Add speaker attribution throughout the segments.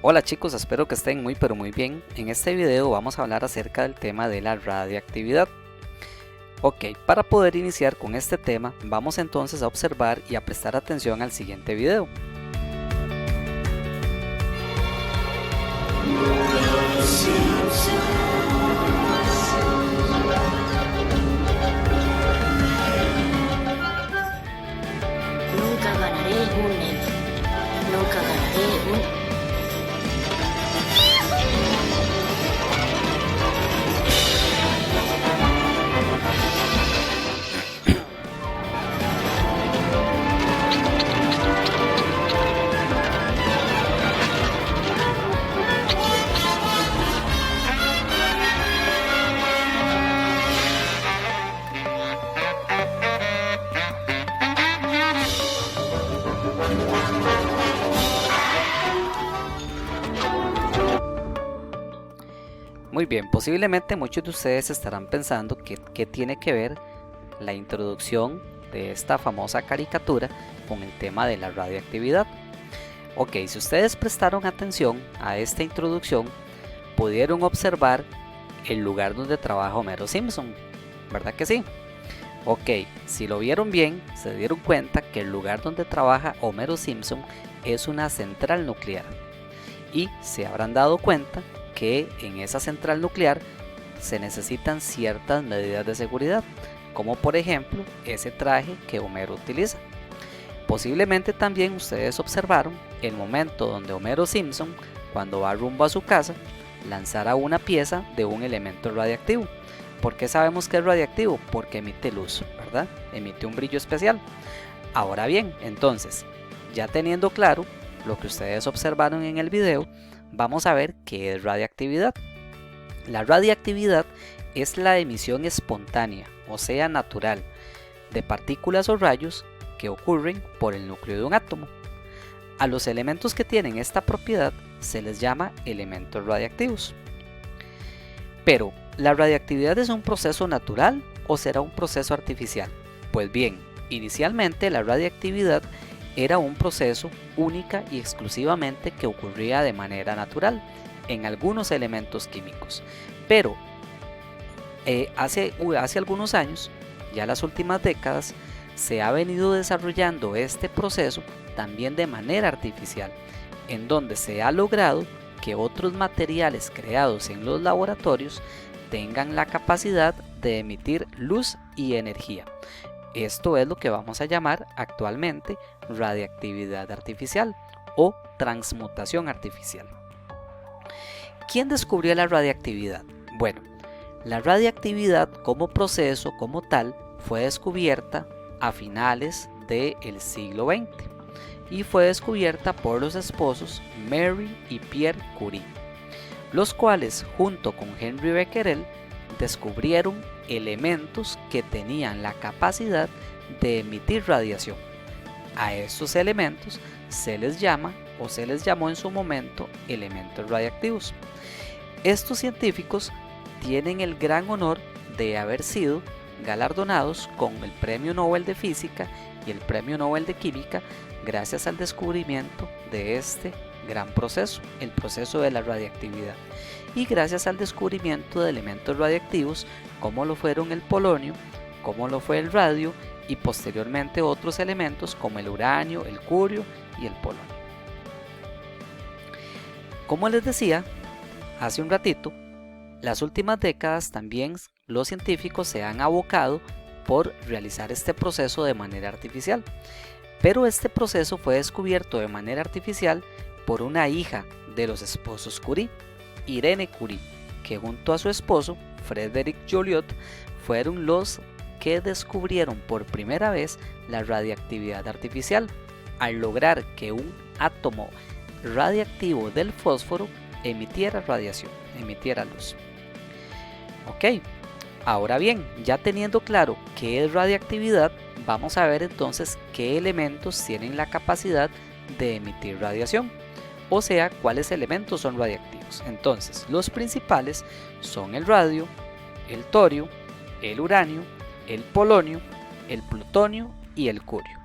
Speaker 1: Hola chicos, espero que estén muy pero muy bien. En este video vamos a hablar acerca del tema de la radiactividad. Ok, para poder iniciar con este tema, vamos entonces a observar y a prestar atención al siguiente video.
Speaker 2: Nunca ganaré un Emmy. Nunca ganaré un...
Speaker 1: Muy bien, posiblemente muchos de ustedes estarán pensando que tiene que ver la introducción de esta famosa caricatura con el tema de la radiactividad. Ok, si ustedes prestaron atención a esta introducción, pudieron observar el lugar donde trabaja Homero Simpson, ¿verdad que sí? Ok, si lo vieron bien, se dieron cuenta que el lugar donde trabaja Homero Simpson es una central nuclear. Y se habrán dado cuenta que en esa central nuclear se necesitan ciertas medidas de seguridad, como por ejemplo ese traje que Homero utiliza. Posiblemente también ustedes observaron el momento donde Homero Simpson, cuando va rumbo a su casa, lanzará una pieza de un elemento radiactivo. ¿Por qué sabemos que es radiactivo? Porque emite luz, ¿verdad? Emite un brillo especial. Ahora bien, entonces, ya teniendo claro lo que ustedes observaron en el video, vamos a ver qué es radiactividad. La radiactividad es la emisión espontánea, o sea natural, de partículas o rayos que ocurren por el núcleo de un átomo. A los elementos que tienen esta propiedad se les llama elementos radiactivos. Pero, ¿la radiactividad es un proceso natural o será un proceso artificial? Pues bien, inicialmente la radiactividad era un proceso única y exclusivamente que ocurría de manera natural en algunos elementos químicos. Pero hace algunos años, ya las últimas décadas, se ha venido desarrollando este proceso también de manera artificial, en donde se ha logrado que otros materiales creados en los laboratorios tengan la capacidad de emitir luz y energía. Esto es lo que vamos a llamar actualmente radiactividad artificial o transmutación artificial. ¿Quién descubrió la radiactividad? Bueno, la radiactividad como proceso, como tal, fue descubierta a finales del siglo XX y fue descubierta por los esposos Marie y Pierre Curie, los cuales junto con Henri Becquerel descubrieron elementos que tenían la capacidad de emitir radiación. A estos elementos se les llama o se les llamó en su momento elementos radiactivos. Estos científicos tienen el gran honor de haber sido galardonados con el Premio Nobel de Física y el Premio Nobel de Química gracias al descubrimiento de este gran proceso, el proceso de la radiactividad, y gracias al descubrimiento de elementos radiactivos como lo fueron el polonio, como lo fue el radio y posteriormente otros elementos como el uranio, el curio y el polonio. Como les decía hace un ratito, las últimas décadas también los científicos se han abocado por realizar este proceso de manera artificial, pero este proceso fue descubierto de manera artificial por una hija de los esposos Curie, Irene Curie, que junto a su esposo, Frédéric Joliot, fueron los que descubrieron por primera vez la radiactividad artificial, al lograr que un átomo radiactivo del fósforo emitiera radiación, emitiera luz. Ok, ahora bien, ya teniendo claro qué es radiactividad, vamos a ver entonces qué elementos tienen la capacidad de emitir radiación, o sea, cuáles elementos son radiactivos. Entonces, los principales son el radio, el torio, el uranio, el polonio, el plutonio y el curio.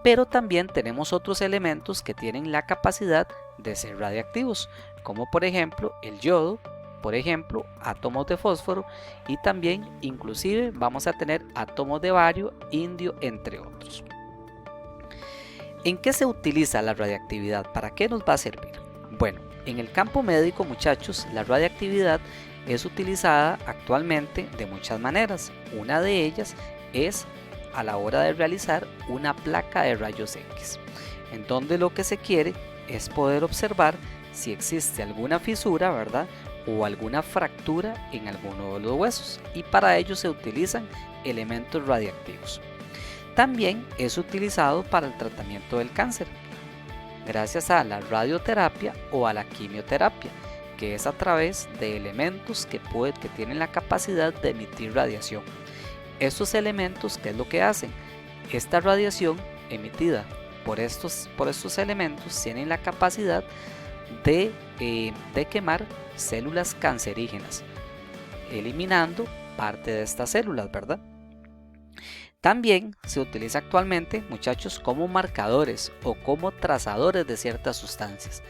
Speaker 1: Pero también tenemos otros elementos que tienen la capacidad de ser radiactivos, como por ejemplo el yodo, por ejemplo átomos de fósforo, y también inclusive vamos a tener átomos de bario, indio, entre otros. ¿En qué se utiliza la radiactividad? ¿Para qué nos va a servir? Bueno, en el campo médico, muchachos, la radiactividad es utilizada actualmente de muchas maneras. Una de ellas es a la hora de realizar una placa de rayos X, en donde lo que se quiere es poder observar si existe alguna fisura, ¿verdad?, o alguna fractura en alguno de los huesos, y para ello se utilizan elementos radiactivos. También es utilizado para el tratamiento del cáncer, gracias a la radioterapia o a la quimioterapia, que es a través de elementos que tienen la capacidad de emitir radiación. Estos elementos, ¿qué es lo que hacen? Esta radiación emitida por estos elementos tienen la capacidad de quemar células cancerígenas, eliminando parte de estas células, ¿verdad? También se utiliza actualmente, muchachos, como marcadores o como trazadores de ciertas sustancias.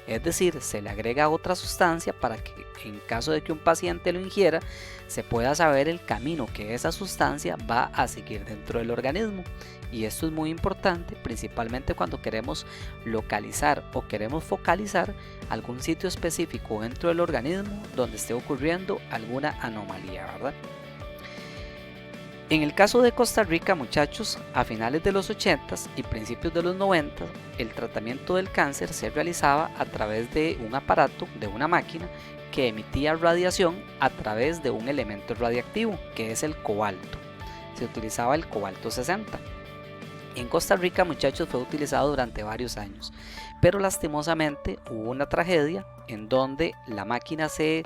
Speaker 1: Es decir, se le agrega otra sustancia para que en caso de que un paciente lo ingiera, se pueda saber el camino que esa sustancia va a seguir dentro del organismo. Y esto es muy importante, principalmente cuando queremos localizar o queremos focalizar algún sitio específico dentro del organismo donde esté ocurriendo alguna anomalía, ¿verdad? En el caso de Costa Rica, muchachos, a finales de los 80s y principios de los 90, el tratamiento del cáncer se realizaba a través de un aparato, de una máquina, que emitía radiación a través de un elemento radiactivo, que es el cobalto. Se utilizaba el cobalto 60. En Costa Rica, muchachos, fue utilizado durante varios años, pero lastimosamente hubo una tragedia en donde la máquina se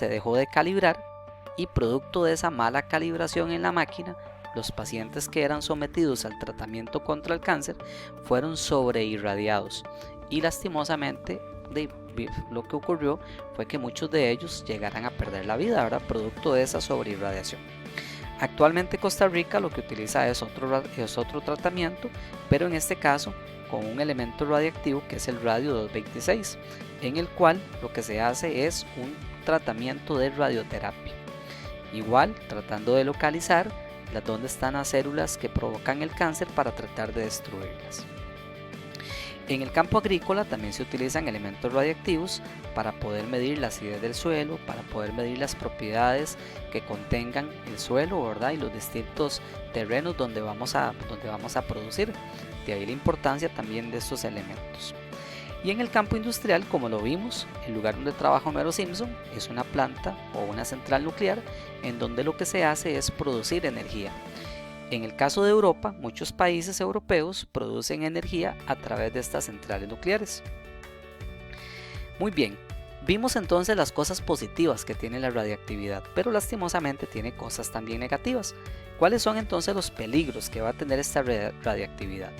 Speaker 1: dejó de calibrar, y producto de esa mala calibración en la máquina, los pacientes que eran sometidos al tratamiento contra el cáncer fueron sobreirradiados, y lastimosamente lo que ocurrió fue que muchos de ellos llegaran a perder la vida, ¿verdad?, producto de esa sobreirradiación. Actualmente Costa Rica lo que utiliza es otro tratamiento, pero en este caso con un elemento radiactivo que es el radio 226, en el cual lo que se hace es un tratamiento de radioterapia. Igual tratando de localizar dónde están las células que provocan el cáncer para tratar de destruirlas. En el campo agrícola también se utilizan elementos radiactivos para poder medir la acidez del suelo, para poder medir las propiedades que contengan el suelo, ¿verdad?, y los distintos terrenos donde vamos a producir. De ahí la importancia también de estos elementos. Y en el campo industrial, como lo vimos, el lugar donde trabaja Homero Simpson es una planta o una central nuclear en donde lo que se hace es producir energía. En el caso de Europa, muchos países europeos producen energía a través de estas centrales nucleares. Muy bien, vimos entonces las cosas positivas que tiene la radiactividad, pero lastimosamente tiene cosas también negativas. ¿Cuáles son entonces los peligros que va a tener esta radiactividad?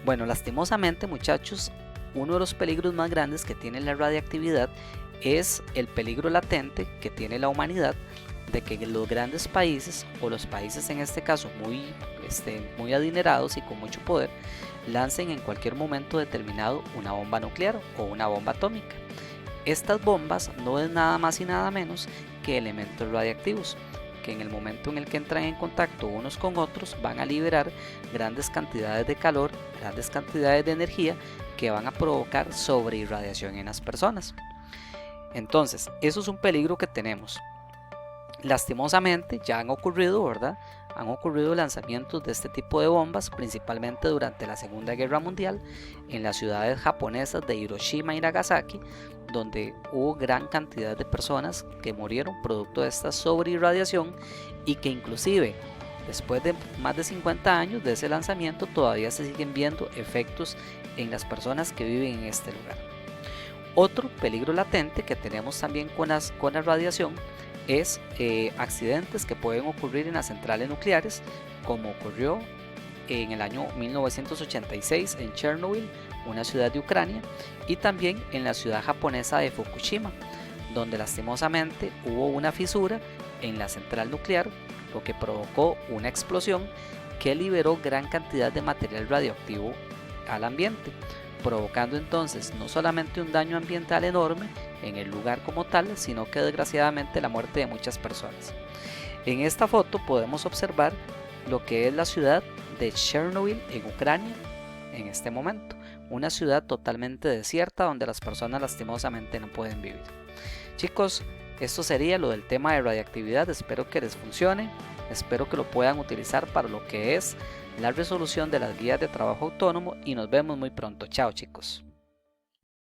Speaker 1: Bueno, lastimosamente, muchachos, uno de los peligros más grandes que tiene la radiactividad es el peligro latente que tiene la humanidad de que los grandes países, o los países en este caso muy adinerados y con mucho poder, lancen en cualquier momento determinado una bomba nuclear o una bomba atómica. Estas bombas no es nada más y nada menos que elementos radiactivos, que en el momento en el que entran en contacto unos con otros van a liberar grandes cantidades de calor, grandes cantidades de energía que van a provocar sobreirradiación en las personas. Entonces, eso es un peligro que tenemos. Lastimosamente ya han ocurrido, ¿verdad? Han ocurrido lanzamientos de este tipo de bombas, principalmente durante la Segunda Guerra Mundial, en las ciudades japonesas de Hiroshima y Nagasaki, donde hubo gran cantidad de personas que murieron producto de esta sobreirradiación, y que inclusive después de más de 50 años de ese lanzamiento todavía se siguen viendo efectos en las personas que viven en este lugar. Otro peligro latente que tenemos también con la radiación es accidentes que pueden ocurrir en las centrales nucleares, como ocurrió en el año 1986 en Chernobyl, una ciudad de Ucrania, y también en la ciudad japonesa de Fukushima, donde lastimosamente hubo una fisura en la central nuclear, lo que provocó una explosión que liberó gran cantidad de material radioactivo al ambiente, provocando entonces no solamente un daño ambiental enorme en el lugar como tal, sino que desgraciadamente la muerte de muchas personas. En esta foto podemos observar lo que es la ciudad de Chernobyl en Ucrania en este momento, una ciudad totalmente desierta donde las personas lastimosamente no pueden vivir. Chicos, esto sería lo del tema de radiactividad. Espero que les funcione, espero que lo puedan utilizar para lo que es la resolución de las guías de trabajo autónomo y nos vemos muy pronto. Chao chicos.